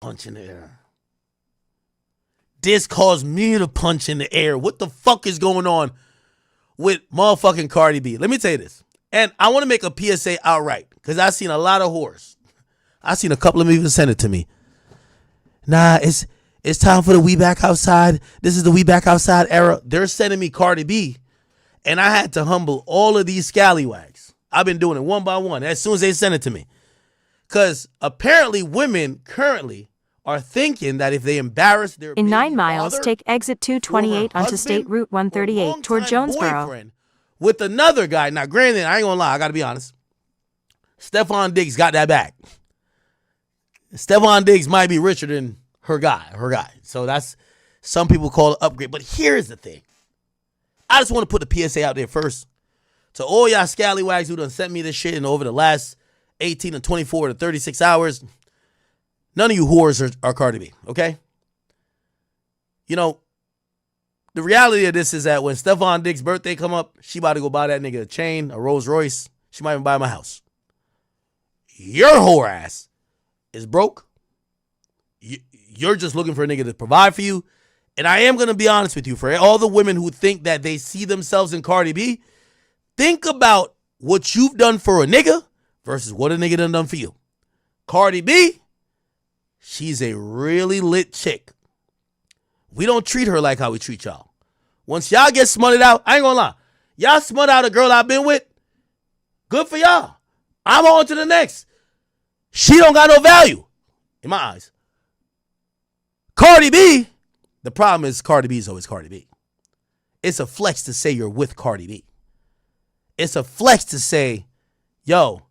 Punch in the air. This caused me to punch in the air. What the fuck is going on with motherfucking Cardi B? Let me tell you this. And I want to make a PSA outright because I've seen a lot of whores. I've seen a couple of them even send it to me. Nah, it's time for the We Back Outside. This is the We Back Outside era. They're sending me Cardi B, and I had to humble all of these scallywags. I've been doing it one by one as soon as they send it to me. Because apparently women currently are thinking that if they embarrass their in 9 miles, take exit 228 onto State Route 138 toward Jonesboro. With another guy. Now, granted, I ain't gonna lie, I gotta be honest. Stefon Diggs got that back. Stefon Diggs might be richer than her guy. So that's, some people call it upgrade. But here's the thing. I just want to put the PSA out there first. To all y'all scallywags who done sent me this shit in over the last 18 to 24 to 36 hours, none of you whores are Cardi B, okay? You know, the reality of this is that when Stefon Diggs' birthday come up, she about to go buy that nigga a chain, a Rolls Royce. She might even buy my house. Your whore ass is broke. You're just looking for a nigga to provide for you. And I am going to be honest with you, for all the women who think that they see themselves in Cardi B, think about what you've done for a nigga versus what a nigga done for you. Cardi B, she's a really lit chick. We don't treat her like how we treat y'all. Once y'all get smutted out, I ain't gonna lie. Y'all smut out a girl I've been with, good for y'all. I'm on to the next. She don't got no value in my eyes. Cardi B, the problem is Cardi B is always Cardi B. It's a flex to say you're with Cardi B. It's a flex to say, yo,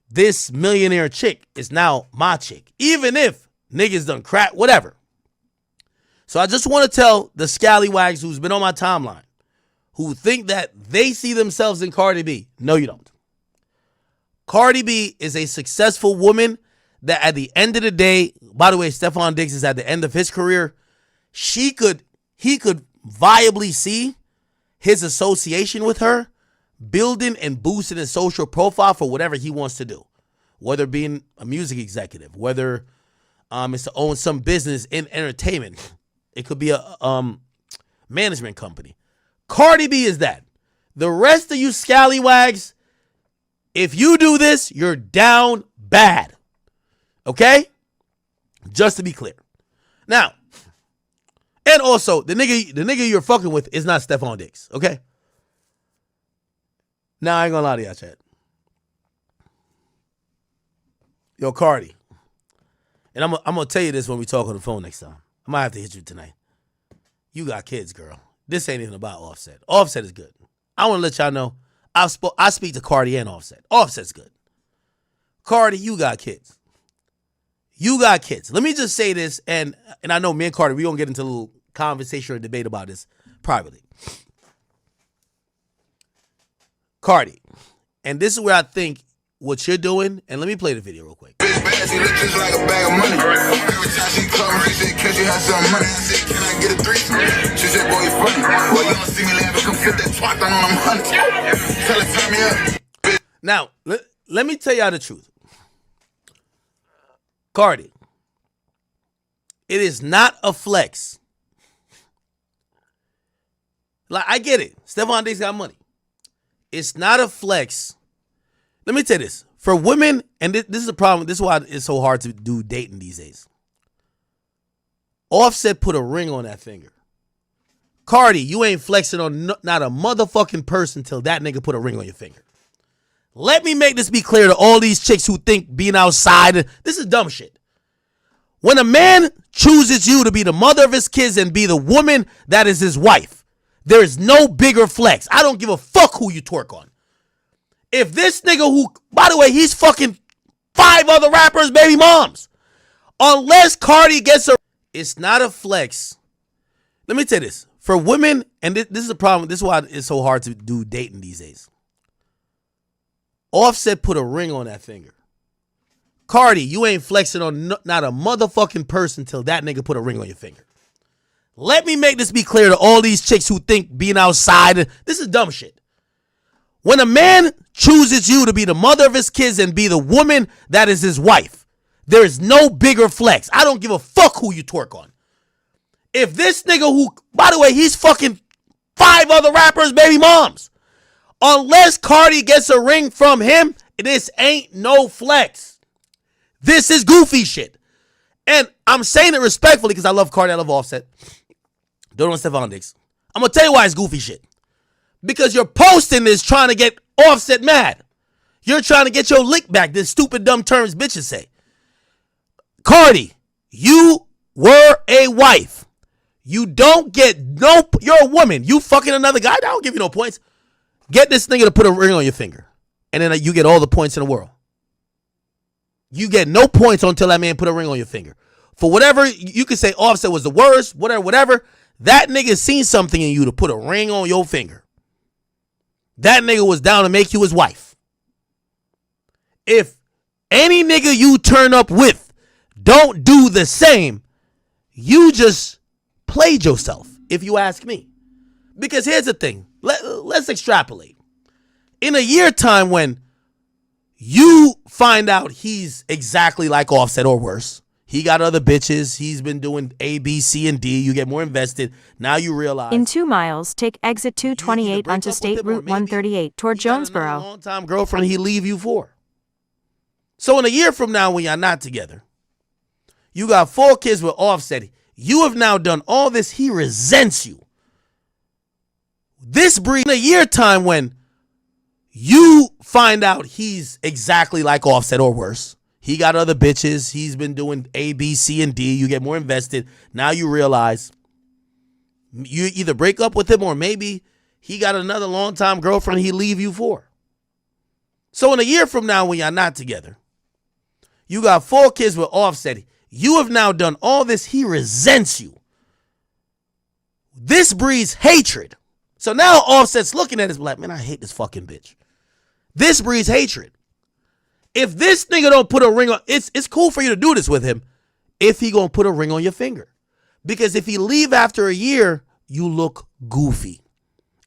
this millionaire chick is now my chick. Even if niggas done crap, whatever. So I just want to tell the scallywags who's been on my timeline, who think that they see themselves in Cardi B. No, you don't. Cardi B is a successful woman that at the end of the day, by the way, Stefon Diggs is at the end of his career. He could viably see his association with her building and boosting his social profile for whatever he wants to do, whether being a music executive, whether it's to own some business in entertainment. It could be a management company. Cardi B is that. The rest of you scallywags, if you do this, you're down bad. Okay? Just to be clear. Now, and also, the nigga you're fucking with is not Stefon Diggs, okay? Now, I ain't gonna lie to y'all, chat. Yo, Cardi. And I'm gonna tell you this when we talk on the phone next time. I might have to hit you tonight. You got kids, girl. This ain't even about Offset. Offset is good. I want to let y'all know I speak to Cardi and Offset. Offset's good. Cardi, you got kids. You got kids. Let me just say this, and I know me and Cardi, we gonna get into a little conversation or debate about this privately. Cardi, and this is where I think what you're doing, and let me play the video real quick. She look just like a bag of money. Every time she come, she said, "Can you have some money?" I said, "Can I get a threesome?" She said, "Boy, you funny. Well, you don't see me laughing. Come fit that twat on them honey. Tell her, turn me up." Now, let me tell y'all the truth. Cardi, it is not a flex. Like, I get it. Stefon Diggs got money. It's not a flex. Let me tell you this. For women, and this is a problem. This is why it's so hard to do dating these days. Offset put a ring on that finger. Cardi, you ain't flexing on not a motherfucking person till that nigga put a ring on your finger. Let me make this be clear to all these chicks who think being outside, this is dumb shit. When a man chooses you to be the mother of his kids and be the woman that is his wife, there is no bigger flex. I don't give a fuck who you twerk on. If this nigga who, by the way, he's fucking 5 other rappers' baby moms. Unless Cardi gets a, it's not a flex. Let me tell you this. For women, and this is a problem. This is why it's so hard to do dating these days. Offset put a ring on that finger. Cardi, you ain't flexing on not a motherfucking person till that nigga put a ring on your finger. Let me make this be clear to all these chicks who think being outside, this is dumb shit. When a man chooses you to be the mother of his kids and be the woman that is his wife, There is no bigger flex. I don't give a fuck who you twerk on. If this nigga who, by the way, he's fucking 5 other rappers' baby moms. Unless Cardi gets a ring from him, this ain't no flex. This is goofy shit. And I'm saying it respectfully because I love Cardi, I love Offset. Don't know Stefon. I'm going to tell you why it's goofy shit. Because you're posting this trying to get Offset mad. You're trying to get your lick back, this stupid dumb terms bitches say. Cardi, you were a wife. You don't get no, you're a woman. You fucking another guy, I don't give you no points. Get this nigga to put a ring on your finger. And then you get all the points in the world. You get no points until that man put a ring on your finger. For whatever, you could say Offset was the worst, whatever. That nigga seen something in you to put a ring on your finger. That nigga was down to make you his wife. If any nigga you turn up with don't do the same, you just played yourself, if you ask me. Because here's the thing. Let's extrapolate. In a year time when you find out he's exactly like Offset or worse, he got other bitches, he's been doing A, B, C, and D, you get more invested, now you realize. In 2 miles, take exit 228 onto State Route 138 toward Jonesboro. Long-time girlfriend he leave you for. So in a year from now when y'all not together, you got 4 kids with Offset. You have now done all this. He resents you. This breeds in a year time when you find out he's exactly like Offset or worse. He got other bitches. He's been doing A, B, C, and D. You get more invested. Now you realize you either break up with him or maybe he got another longtime girlfriend he leave you for. So in a year from now when y'all not together, you got 4 kids with Offset. You have now done all this. He resents you. This breeds hatred. So now Offset's looking at his like, man, I hate this fucking bitch. This breeds hatred. If this nigga don't put a ring on, it's cool for you to do this with him if he gonna put a ring on your finger. Because if he leave after a year, you look goofy.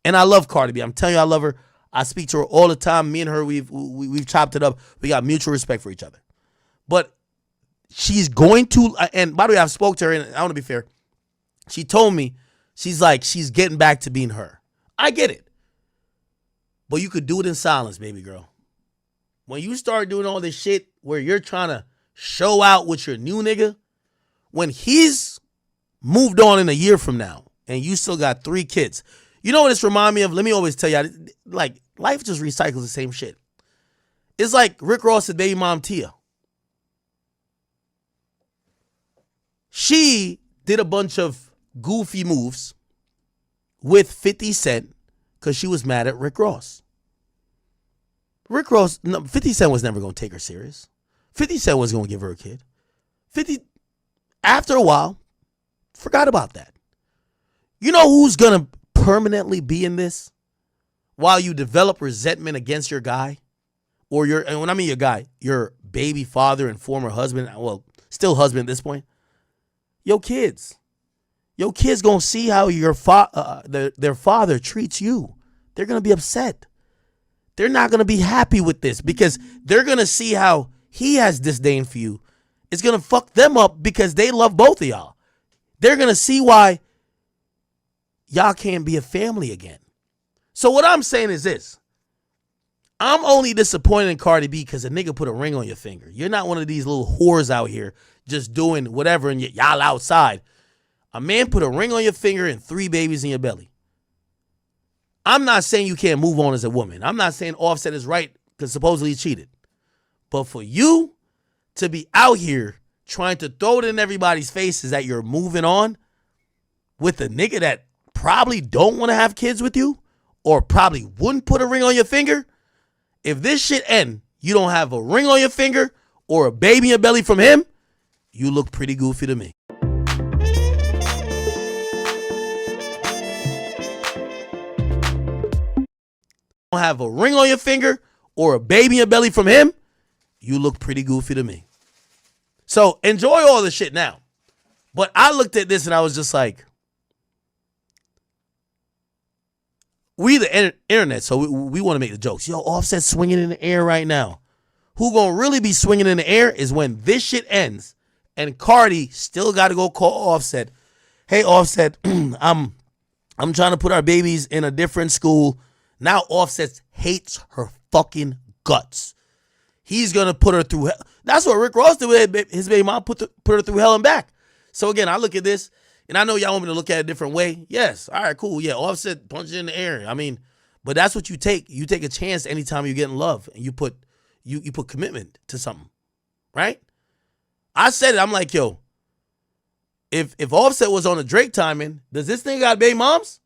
And I love Cardi B. I'm telling you, I love her. I speak to her all the time. Me and her, we've chopped it up. We got mutual respect for each other. But she's going to, and by the way, I've spoke to her, and I want to be fair. She told me, she's getting back to being her. I get it. But you could do it in silence, baby girl. When you start doing all this shit where you're trying to show out with your new nigga, when he's moved on in a year from now and you still got 3 kids, you know what this remind me of? Let me always tell you, like, life just recycles the same shit. It's like Rick Ross's baby mom, Tia. She did a bunch of goofy moves with 50 Cent because she was mad at Rick Ross. 50 Cent was never going to take her serious. 50 Cent was going to give her a kid. 50, after a while, forgot about that. You know who's going to permanently be in this while you develop resentment against your guy? Or and when I mean your guy, your baby father and former husband, well, still husband at this point. Your kids. Your kids going to see how their father treats you. They're going to be upset. They're not going to be happy with this because they're going to see how he has disdain for you. It's going to fuck them up because they love both of y'all. They're going to see why y'all can't be a family again. So what I'm saying is this. I'm only disappointed in Cardi B because a nigga put a ring on your finger. You're not one of these little whores out here just doing whatever and y'all outside. A man put a ring on your finger and 3 babies in your belly. I'm not saying you can't move on as a woman. I'm not saying Offset is right because supposedly he cheated. But for you to be out here trying to throw it in everybody's faces that you're moving on with a nigga that probably don't want to have kids with you or probably wouldn't put a ring on your finger, if this shit end, you don't have a ring on your finger or a baby in your belly from him, you look pretty goofy to me. Have a ring on your finger or a baby in your belly from him, you look pretty goofy to me. So enjoy all the shit now. But I looked at this and I was just like, we the internet, so we want to make the jokes. Yo, Offset swinging in the air right now. who gonna really be swinging in the air is when this shit ends and Cardi still got to go call Offset. Hey, Offset, I'm trying to put our babies in a different school. Now Offset hates her fucking guts. He's gonna put her through hell. That's what Rick Ross did with his baby mom, put her through hell and back. So again, I look at this, and I know y'all want me to look at it a different way. Yes, all right, cool. Yeah, Offset punches in the air. I mean, but that's what you take. You take a chance anytime you get in love, and you put commitment to something, right? I said it. I'm like, yo, if Offset was on a Drake timing, does this thing got baby moms?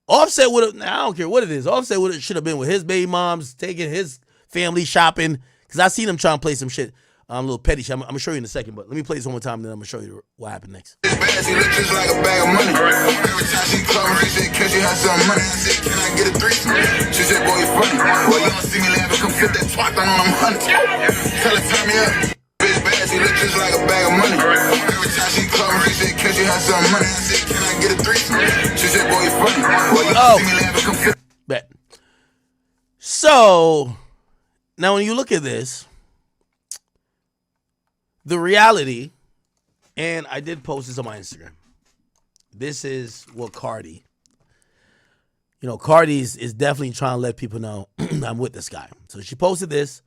Offset would have. I don't care what it is. Offset should have been with his baby moms, taking his family shopping. Because I seen him trying to play some shit. A little petty shit. I'm going to show you in a second, but let me play this one more time, and then I'm going to show you what happened next. She look just like a bag of money. Every time she called me, she said, can you have some money? I said, can I get a threesome? She said, boy, you funny. Well, you don't see me laughing, come fit that twat on them honey. Tell her, turn me up. Bitch bad, she look just like a bag of money. Every time she called me, she said, can you have some money? I said, can I get a threesome? She said, boy, you funny. Well, you don't see me laughing, come fit. Bet. So, now when you look at this, the reality, and I did post this on my Instagram. This is what Cardi, Cardi is definitely trying to let people know I'm with this guy. So she posted this.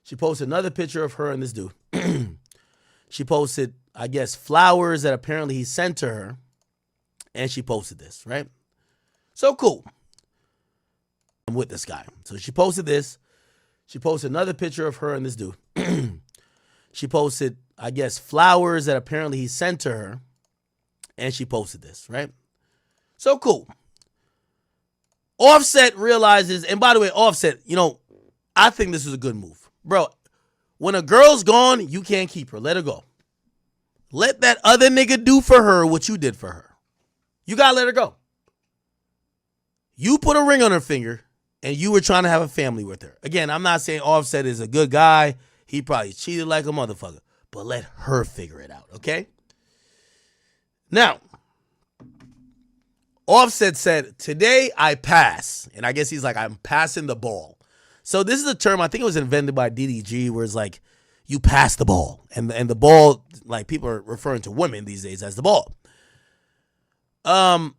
She posted another picture of her and this dude. She posted, I guess, flowers that apparently he sent to her. And she posted this, right? So cool. I'm with this guy. So she posted this. She posted another picture of her and this dude. She posted, I guess, flowers that apparently he sent to her. And she posted this, right? So cool. Offset realizes, and by the way, Offset, I think this is a good move. Bro, when a girl's gone, you can't keep her. Let her go. Let that other nigga do for her what you did for her. You gotta let her go. You put a ring on her finger, and you were trying to have a family with her. Again, I'm not saying Offset is a good guy. He probably cheated like a motherfucker. But let her figure it out, okay? Now, Offset said, today I pass. And I guess he's like, I'm passing the ball. So this is a term, I think it was invented by DDG, where it's like, you pass the ball. And the ball, like people are referring to women these days as the ball. I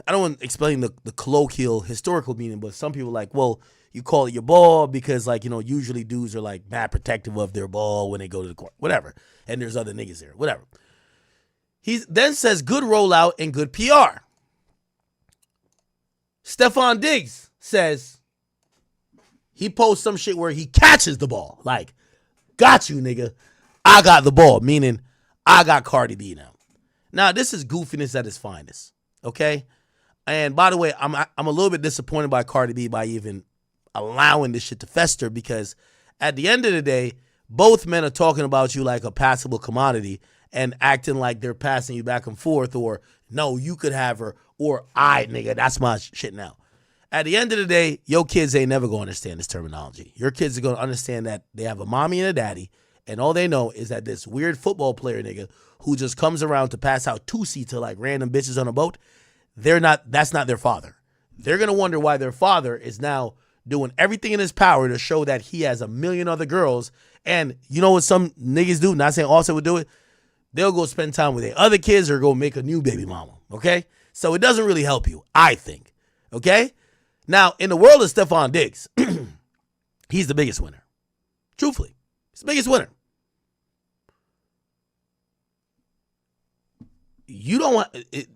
don't want to explain the colloquial historical meaning, but some people are like, well, you call it your ball because, like, usually dudes are like mad protective of their ball when they go to the court, whatever. And there's other niggas there, whatever. He then says good rollout and good PR. Stefon Diggs says he posts some shit where he catches the ball. Like, got you, nigga. I got the ball, meaning I got Cardi B now. Now, this is goofiness at its finest, okay? And by the way, I'm a little bit disappointed by Cardi B by even allowing this shit to fester, because at the end of the day, both men are talking about you like a passable commodity and acting like they're passing you back and forth, or no, you could have her, or nigga, that's my shit now. At the end of the day, your kids ain't never going to understand this terminology. Your kids are going to understand that they have a mommy and a daddy, and all they know is that this weird football player nigga who just comes around to pass out 2C to like random bitches on a boat, that's not their father. They're going to wonder why their father is now doing everything in his power to show that he has a million other girls. And you know what some niggas do? Not saying Offset would do it. They'll go spend time with their other kids or go make a new baby mama, okay? So it doesn't really help you, I think, okay? Now, in the world of Stefon Diggs, he's the biggest winner. Truthfully, he's the biggest winner. You don't want it.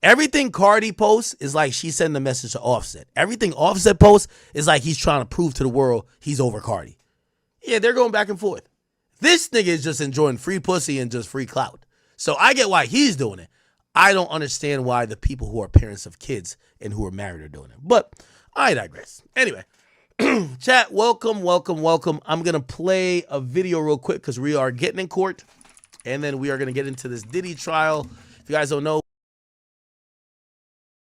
Everything Cardi posts is like she's sending a message to Offset. Everything Offset posts is like he's trying to prove to the world he's over Cardi. Yeah, they're going back and forth. This nigga is just enjoying free pussy and just free clout. So I get why he's doing it. I don't understand why the people who are parents of kids and who are married are doing it. But I digress. Anyway, chat, welcome. I'm going to play a video real quick because we are getting in court. And then we are going to get into this Diddy trial. If you guys don't know,